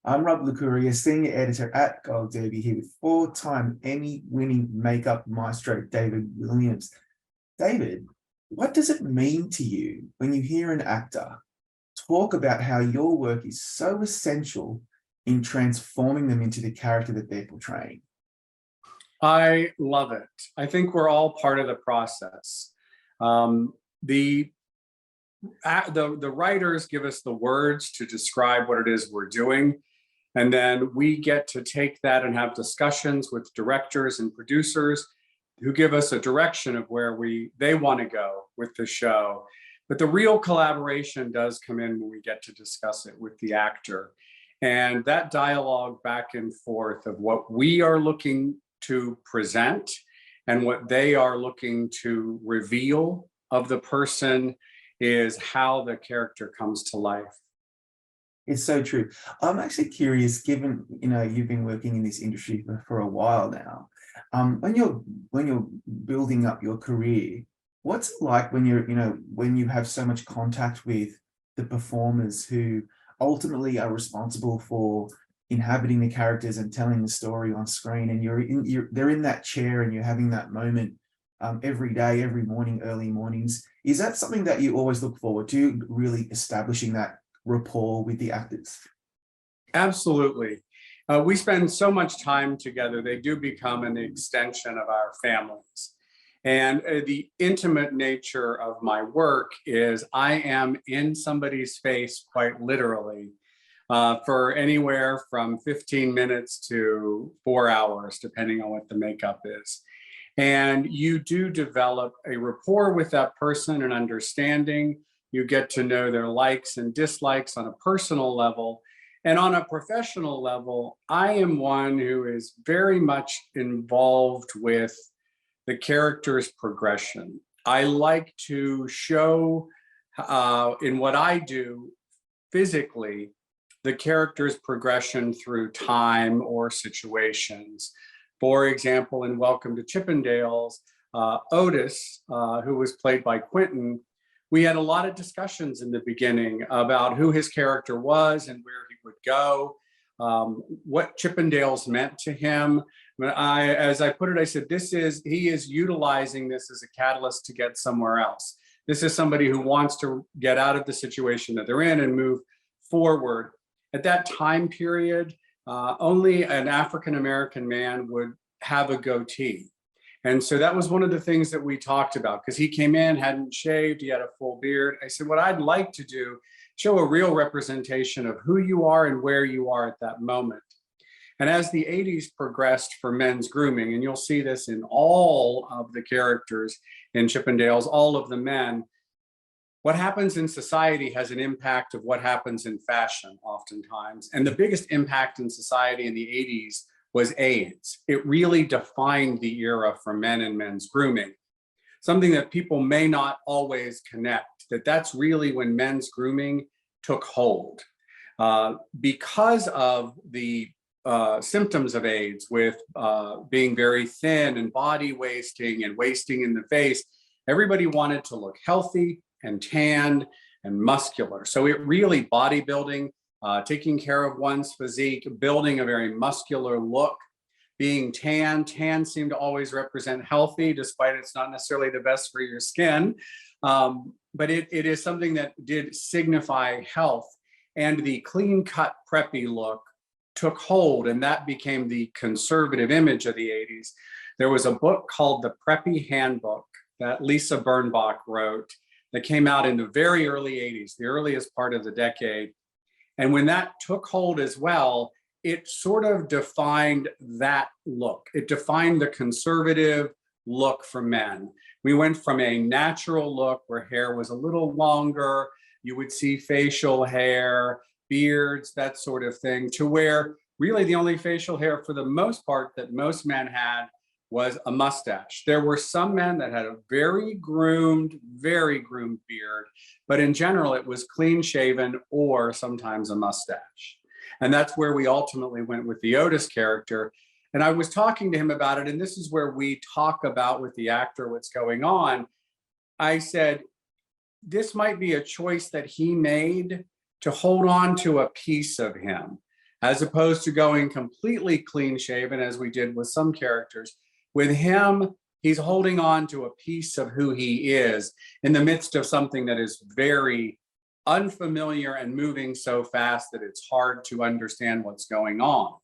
I'm Rob Licuria, Senior Editor at Gold Derby, here with four-time Emmy-winning makeup maestro David Williams. David, what does it mean to you when you hear an actor talk about how your work is so essential in transforming them into the character that they're portraying? I love it. I think we're all part of the process. The writers give us the words to describe what it is we're doing. And then we get to take that and have discussions with directors and producers who give us a direction of where they want to go with the show. But the real collaboration does come in when we get to discuss it with the actor. And that dialogue back and forth of what we are looking to present and what they are looking to reveal of the person is how the character comes to life. It's so true. I'm actually curious, given you've been working in this industry for a while now. When you're building up your career, what's it like when when you have so much contact with the performers who ultimately are responsible for inhabiting the characters and telling the story on screen, and they're in that chair and you're having that moment every day, every morning, early mornings. Is that something that you always look forward to, really establishing that rapport with the actors? Absolutely. We spend so much time together. They do become an extension of our families. And the intimate nature of my work is I am in somebody's face quite literally for anywhere from 15 minutes to 4 hours, depending on what the makeup is. And you do develop a rapport with that person, an understanding. You get to know their likes and dislikes on a personal level. And on a professional level, I am one who is very much involved with the character's progression. I like to show in what I do physically, the character's progression through time or situations. For example, in Welcome to Chippendales, Otis, who was played by Quentin, we had a lot of discussions in the beginning about who his character was and where he would go, what Chippendales meant to him. As I put it, I said, he is utilizing this as a catalyst to get somewhere else. This is somebody who wants to get out of the situation that they're in and move forward. At that time period, only an African-American man would have a goatee. And so that was one of the things that we talked about, because he came in, hadn't shaved, he had a full beard. I said, what I'd like to do, show a real representation of who you are and where you are at that moment. And as the 80s progressed for men's grooming, and you'll see this in all of the characters in Chippendales, all of the men, what happens in society has an impact of what happens in fashion oftentimes. And the biggest impact in society in the 80s was AIDS. It really defined the era for men and men's grooming. Something that people may not always connect, that's really when men's grooming took hold. Because of the symptoms of AIDS with being very thin and body wasting and wasting in the face, everybody wanted to look healthy and tanned and muscular. So it really bodybuilding, taking care of one's physique, building a very muscular look, being tan. Tan seemed to always represent healthy, despite it's not necessarily the best for your skin. But it is something that did signify health. And the clean cut, preppy look took hold, and that became the conservative image of the 80s. There was a book called The Preppy Handbook that Lisa Birnbach wrote that came out in the very early 80s, the earliest part of the decade. And when that took hold as well, it sort of defined that look. It defined the conservative look for men. We went from a natural look where hair was a little longer, you would see facial hair, beards, that sort of thing, to where really the only facial hair for the most part that most men had was a mustache. There were some men that had a very groomed beard, but in general, it was clean shaven or sometimes a mustache. And that's where we ultimately went with the Otis character. And I was talking to him about it, and this is where we talk about with the actor what's going on. I said, this might be a choice that he made to hold on to a piece of him. as opposed to going completely clean shaven, as we did with some characters. With him, he's holding on to a piece of who he is in the midst of something that is very unfamiliar and moving so fast that it's hard to understand what's going on.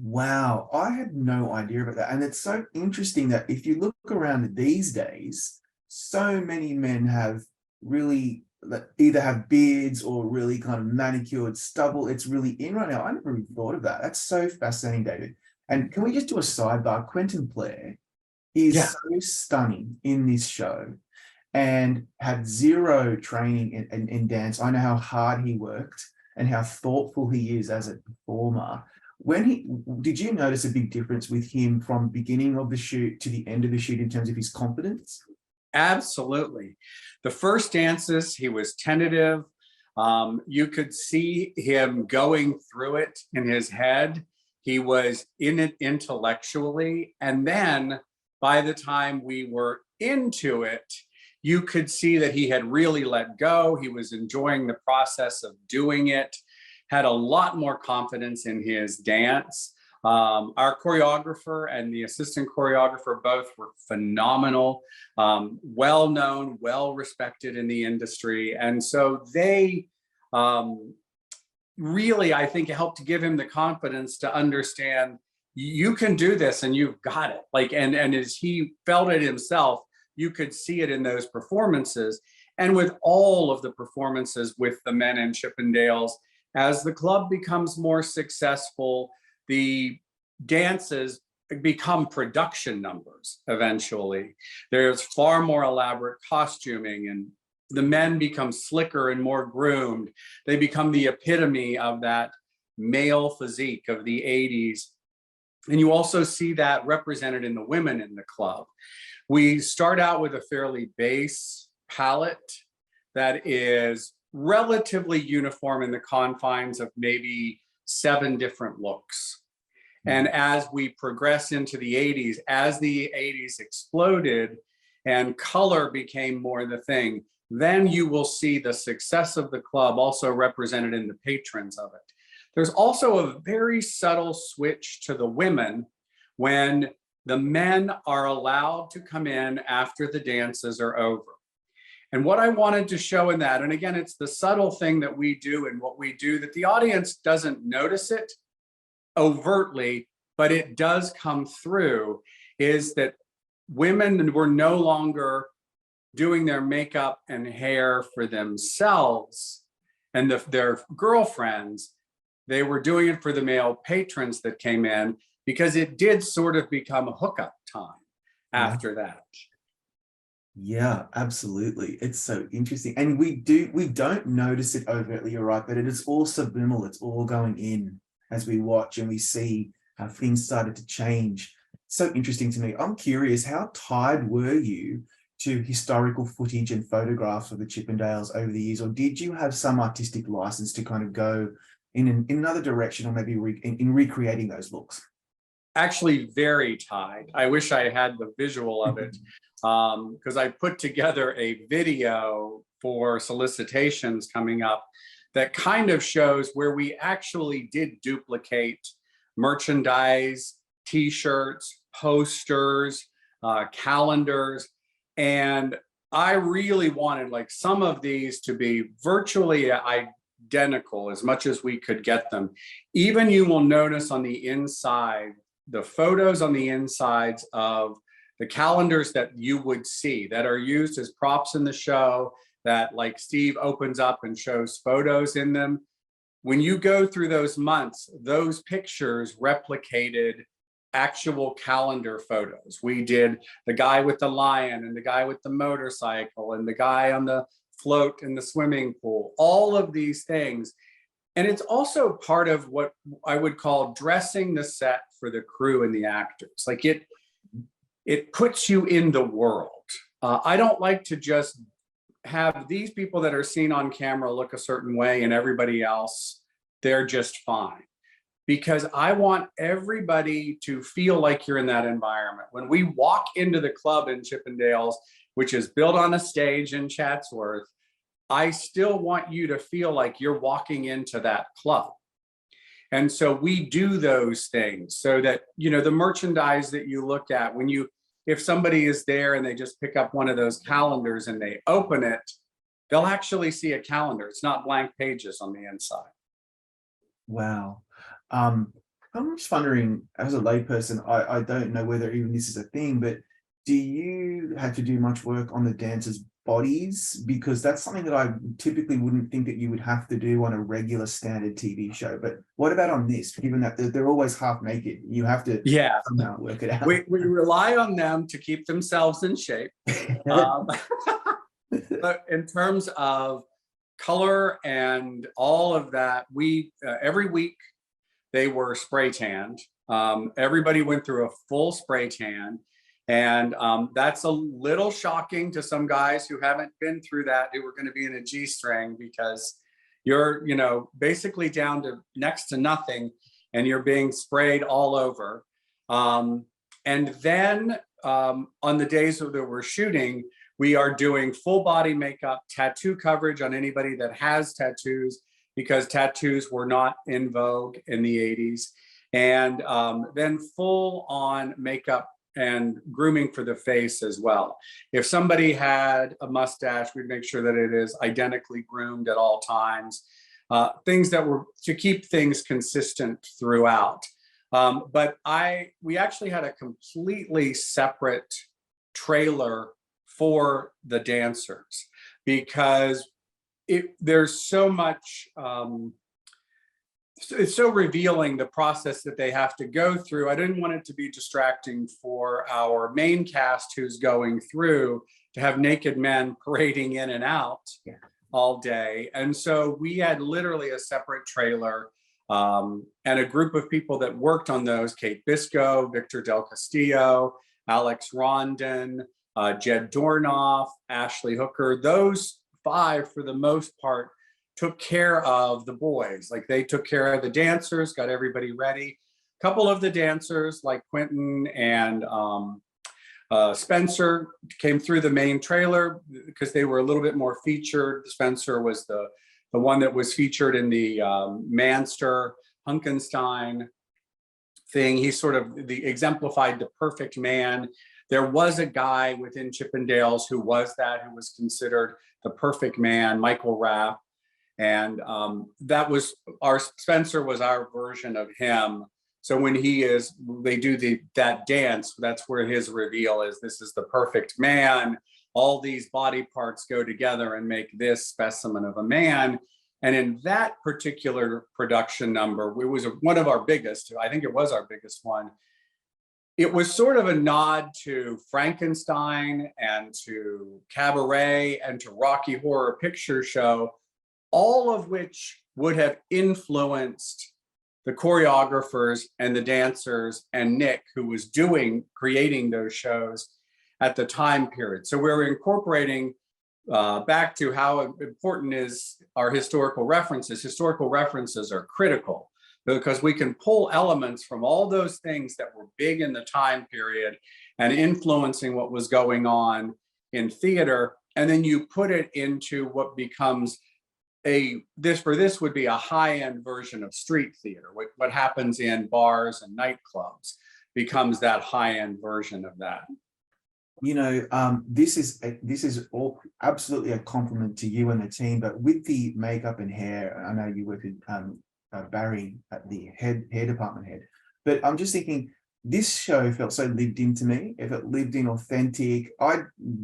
Wow, I had no idea about that. And it's so interesting that if you look around these days, so many men have really either have beards or really kind of manicured stubble. It's really in right now. I never even thought of that. That's so fascinating, David. And can we just do a sidebar? Quentin Blair is so stunning in this show and had zero training in dance. I know how hard he worked and how thoughtful he is as a performer. Did you notice a big difference with him from beginning of the shoot to the end of the shoot in terms of his confidence? Absolutely. The first dances, he was tentative. You could see him going through it in his head. He was in it intellectually. And then by the time we were into it, you could see that he had really let go. He was enjoying the process of doing it, had a lot more confidence in his dance. Our choreographer and the assistant choreographer both were phenomenal, well-known, well-respected in the industry. And so they really, I think, helped give him the confidence to understand you can do this and you've got it. Like, and as he felt it himself, you could see it in those performances. And with all of the performances with the men in Chippendales, as the club becomes more successful, the dances become production numbers eventually. There's far more elaborate costuming, and the men become slicker and more groomed. They become the epitome of that male physique of the 80s. And you also see that represented in the women in the club. We start out with a fairly base palette that is relatively uniform in the confines of maybe 7 different looks. And as we progress into the 80s, as the 80s exploded and color became more the thing, then you will see the success of the club also represented in the patrons of it. There's also a very subtle switch to the women when the men are allowed to come in after the dances are over. And what I wanted to show in that, and again, it's the subtle thing that we do and what we do that the audience doesn't notice it overtly, but it does come through, is that women were no longer doing their makeup and hair for themselves and their girlfriends. They were doing it for the male patrons that came in, because it did sort of become a hookup time after that. Yeah, absolutely. It's so interesting. And we don't notice it overtly, you're right, but it is all subliminal. It's all going in as we watch and we see how things started to change. So interesting to me. I'm curious, how tied were you to historical footage and photographs of the Chippendales over the years, or did you have some artistic license to kind of go in another direction, or maybe in recreating those looks? Actually very tied. I wish I had the visual of it, because I put together a video for solicitations coming up that kind of shows where we actually did duplicate merchandise, t-shirts, posters, calendars. And I really wanted like some of these to be virtually identical as much as we could get them. Even you will notice on the inside, the photos on the insides of the calendars that you would see that are used as props in the show, that like Steve opens up and shows photos in them. When you go through those months, those pictures replicated actual calendar photos. We did the guy with the lion and the guy with the motorcycle and the guy on the float in the swimming pool, all of these things. And it's also part of what I would call dressing the set for the crew and the actors. Like it puts you in the world. I don't like to just have these people that are seen on camera look a certain way and everybody else, they're just fine. Because I want everybody to feel like you're in that environment. When we walk into the club in Chippendales, which is built on a stage in Chatsworth, I still want you to feel like you're walking into that club. And so we do those things so that, you know, the merchandise that you look at when you, if somebody is there and they just pick up one of those calendars and they open it, they'll actually see a calendar. It's not blank pages on the inside. Wow. I'm just wondering, as a layperson, I don't know whether even this is a thing, but do you have to do much work on the dancers' bodies? Because that's something that I typically wouldn't think that you would have to do on a regular standard TV show. But what about on this, given that they're always half naked? You have to Yeah, somehow work it out. we rely on them to keep themselves in shape. But in terms of color and all of that, we every week they were spray tanned. Everybody went through a full spray tan. And that's a little shocking to some guys who haven't been through that, who were going to be in a G-string, because you're, you know, basically down to next to nothing and you're being sprayed all over. And then on the days that we're shooting, we are doing full body makeup, tattoo coverage on anybody that has tattoos, because tattoos were not in vogue in the 80s. And then full on makeup and grooming for the face as well. If somebody had a mustache, we'd make sure that it is identically groomed at all times. Things that were to keep things consistent throughout. But we actually had a completely separate trailer for the dancers, because there's so much, it's so revealing, the process that they have to go through. I didn't want it to be distracting for our main cast who's going through to have naked men parading in and out all day. And so we had literally a separate trailer and a group of people that worked on those: Kate Bisco, Victor Del Castillo, Alex Rondon, Jed Dornoff, Ashley Hooker. Those five, for the most part, took care of the boys. Like, they took care of the dancers, got everybody ready. A couple of the dancers, like Quentin and Spencer, came through the main trailer because they were a little bit more featured. Spencer was the one that was featured in the Manster Hunkenstein thing. He sort of exemplified the perfect man. There was a guy within Chippendales who was considered the perfect man, Michael Rapp. And that was Spencer was our version of him. So when they do that dance, that's where his reveal is. This is the perfect man. All these body parts go together and make this specimen of a man. And in that particular production number, it was one of our biggest, I think it was our biggest one. It was sort of a nod to Frankenstein and to Cabaret and to Rocky Horror Picture Show, all of which would have influenced the choreographers and the dancers and Nick, who was creating those shows at the time period. So we're incorporating back to how important is our historical references. Historical references are critical because we can pull elements from all those things that were big in the time period and influencing what was going on in theater. And then you put it into what becomes this would be a high-end version of street theater. What happens in bars and nightclubs becomes that high-end version of that. You know, this is all absolutely a compliment to you and the team, but with the makeup and hair, I know you work with Barry at the hair department head, but I'm just thinking, this show felt so lived in to me. It felt lived in, authentic. I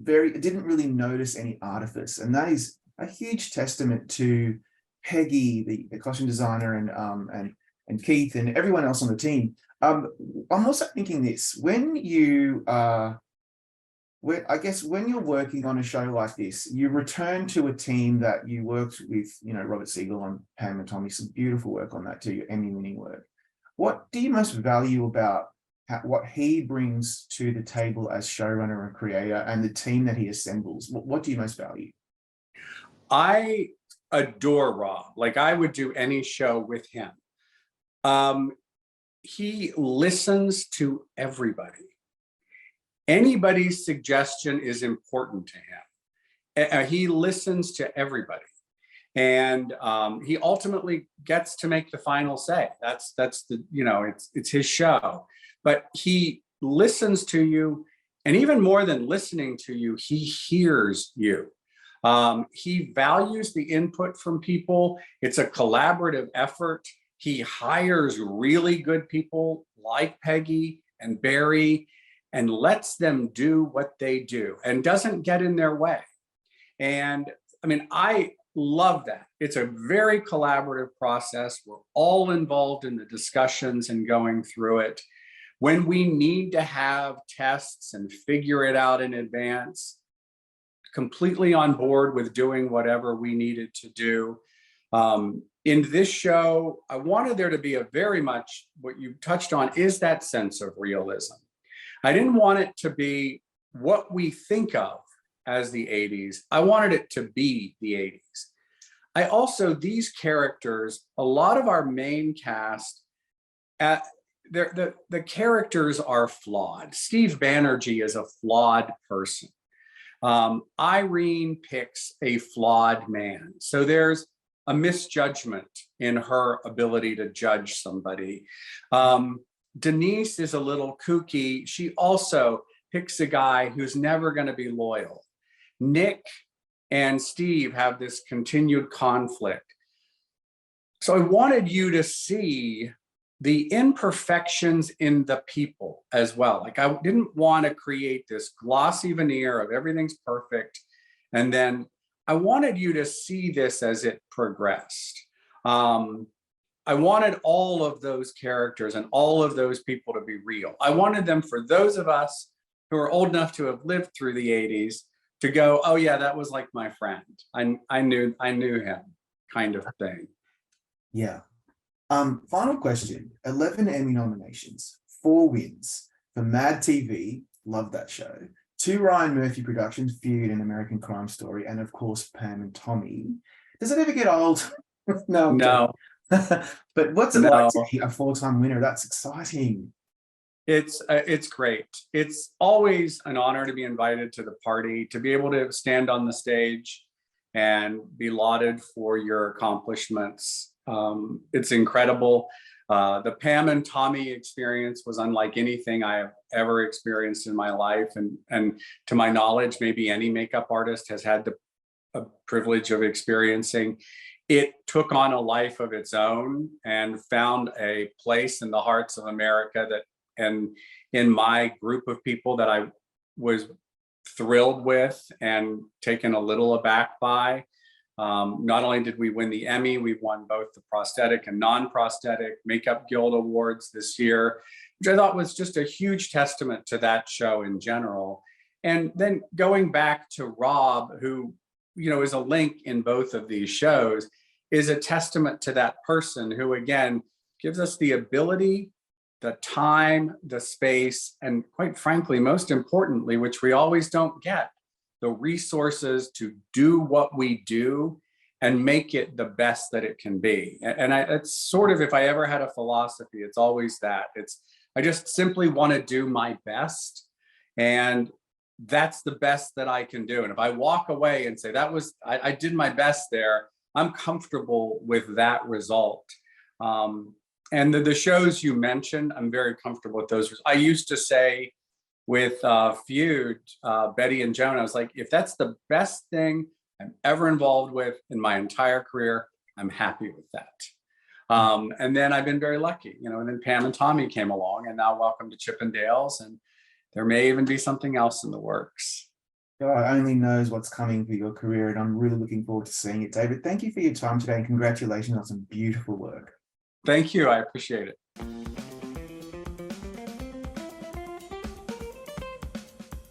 didn't really notice any artifice, and that is a huge testament to Peggy, the costume designer, and Keith and everyone else on the team. I'm also thinking this: when you're working on a show like this, you return to a team that you worked with, you know, Robert Siegel and Pam and Tommy, some beautiful work on that too, your Emmy-winning work. What do you most value about what he brings to the table as showrunner and creator, and the team that he assembles? What do you most value? I adore Rob. Like, I would do any show with him. He listens to everybody. Anybody's suggestion is important to him. He listens to everybody. And he ultimately gets to make the final say. That's the, it's his show, but he listens to you, and even more than listening to you, he hears you. He values the input from people. It's a collaborative effort. He hires really good people like Peggy and Barry and lets them do what they do and doesn't get in their way. And I mean, I love that. It's a very collaborative process. We're all involved in the discussions and going through it. When we need to have tests and figure it out in advance, completely on board with doing whatever we needed to do. In this show, I wanted there to be a very much, what you touched on is that sense of realism. I didn't want it to be what we think of as the 80s. I wanted it to be the 80s. I also, these characters, a lot of our main cast, the characters are flawed. Steve Banerjee is a flawed person. Irene picks a flawed man. So there's a misjudgment in her ability to judge somebody. Denise is a little kooky. She also picks a guy who's never going to be loyal. Nick and Steve have this continued conflict. So I wanted you to see the imperfections in the people as well. Like, I didn't want to create this glossy veneer of everything's perfect. And then I wanted you to see this as it progressed. I wanted all of those characters and all of those people to be real. I wanted them, for those of us who are old enough to have lived through the 80s, to go, oh yeah, that was like my friend. I knew him, kind of thing. Yeah. Final question. 11 Emmy nominations, 4 wins for Mad TV, love that show. 2 Ryan Murphy productions, Feud and American Crime Story, and of course Pam and Tommy. Does it ever get old? No. But what's it like to be a 4-time winner? That's exciting. It's great. It's always an honor to be invited to the party, to be able to stand on the stage and be lauded for your accomplishments. It's incredible. The Pam and Tommy experience was unlike anything I have ever experienced in my life. And to my knowledge, maybe any makeup artist has had the privilege of experiencing. It took on a life of its own and found a place in the hearts of America, and in my group of people that I was thrilled with and taken a little aback by. Not only did we win the Emmy, we've won both the prosthetic and non-prosthetic Makeup Guild Awards this year, which I thought was just a huge testament to that show in general. And then going back to Rob, who, is a link in both of these shows, is a testament to that person who, again, gives us the ability, the time, the space, and quite frankly, most importantly, which we always don't get, the resources to do what we do and make it the best that it can be. And it's sort of, if I ever had a philosophy, it's always that. I just simply want to do my best, and that's the best that I can do. And if I walk away and say, I did my best there, I'm comfortable with that result. And the shows you mentioned, I'm very comfortable with those. I used to say with Feud, Betty and Joan, I was like, if that's the best thing I'm ever involved with in my entire career, I'm happy with that. And then I've been very lucky, and then Pam and Tommy came along, and now welcome to Chippendales, and there may even be something else in the works. God only knows what's coming for your career, and I'm really looking forward to seeing it. David, thank you for your time today, and congratulations on some beautiful work. Thank you. I appreciate it.